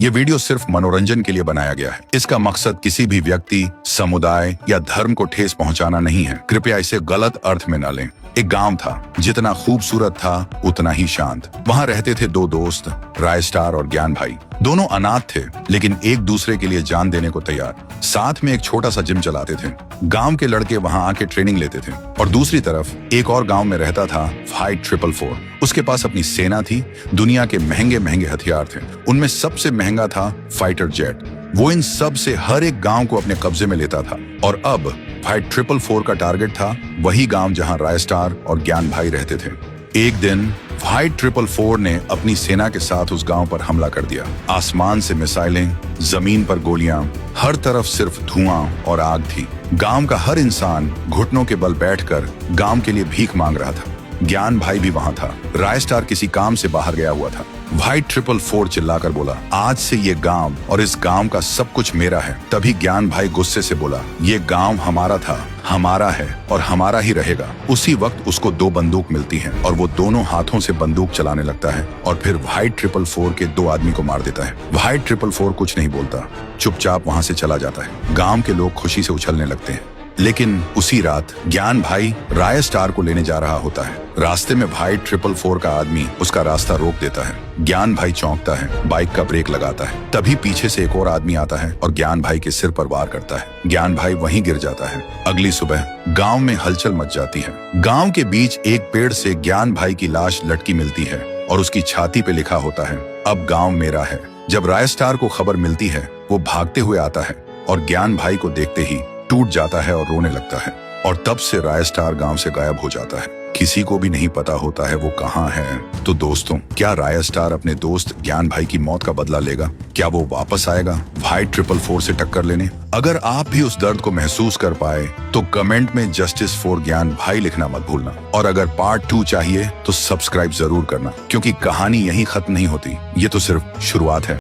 ये वीडियो सिर्फ मनोरंजन के लिए बनाया गया है। इसका मकसद किसी भी व्यक्ति, समुदाय या धर्म को ठेस पहुंचाना नहीं है। कृपया इसे गलत अर्थ में न लें। एक गांव था, जितना खूबसूरत था उतना ही शांत। वहां रहते थे दो दोस्त, रायस्टार और ज्ञान भाई। दोनों अनाथ थे, लेकिन एक दूसरे के लिए जान देने को तैयार। साथ में एक छोटा सा जिम चलाते थे। गांव के लड़के वहां आके ट्रेनिंग लेते थे। और दूसरी तरफ एक और गांव में रहता था फाइट 444। उसके पास अपनी सेना थी, दुनिया के महंगे महंगे हथियार थे। उनमें सबसे महंगा था फाइटर जेट। वो इन सब से हर एक गांव को अपने कब्जे में लेता था। और अब फाइट 444 का टारगेट था वही गांव जहां रायस्टार और ज्ञान भाई रहते थे। एक दिन फाइट 444 ने अपनी सेना के साथ उस गांव पर हमला कर दिया। आसमान से मिसाइलें, जमीन पर गोलियां, हर तरफ सिर्फ धुआं और आग थी। गांव का हर इंसान घुटनों के बल बैठकर गांव के लिए भीख मांग रहा था। ज्ञान भाई भी वहां था। रायस्टार किसी काम से बाहर गया हुआ था। फाइट 444 चिल्लाकर बोला, आज से ये गांव और इस गांव का सब कुछ मेरा है। तभी ज्ञान भाई गुस्से से बोला, ये गांव हमारा था, हमारा है और हमारा ही रहेगा। उसी वक्त उसको दो बंदूक मिलती हैं और वो दोनों हाथों से बंदूक चलाने लगता है और फिर फाइट 444 के दो आदमी को मार देता है। फाइट 444 कुछ नहीं बोलता, चुपचाप वहां से चला जाता है। गांव के लोग खुशी से उछलने लगते हैं। लेकिन उसी रात ज्ञान भाई रायस्टार को लेने जा रहा होता है। रास्ते में फाइट 444 का आदमी उसका रास्ता रोक देता है। ज्ञान भाई चौंकता है, बाइक का ब्रेक लगाता है। तभी पीछे से एक और आदमी आता है और ज्ञान भाई के सिर पर वार करता है। ज्ञान भाई वहीं गिर जाता है। अगली सुबह गांव में हलचल मच जाती है। गांव के बीच एक पेड़ से ज्ञान भाई की लाश लटकी मिलती है और उसकी छाती पे लिखा होता है, अब गांव मेरा है। जब रायस्टार को खबर मिलती है, वो भागते हुए आता है और ज्ञान भाई को देखते ही टूट जाता है और रोने लगता है। और तब से रायस्टार गांव से गायब हो जाता है। किसी को भी नहीं पता होता है वो कहाँ है। तो दोस्तों, क्या रायस्टार अपने दोस्त ज्ञान भाई की मौत का बदला लेगा? क्या वो वापस आएगा फाइट 444 से टक्कर लेने? अगर आप भी उस दर्द को महसूस कर पाए तो कमेंट में जस्टिस फॉर ज्ञान भाई लिखना मत भूलना। और अगर पार्ट 2 चाहिए तो सब्सक्राइब जरूर करना, क्योंकि कहानी यहीं खत्म नहीं होती। ये तो सिर्फ शुरुआत है।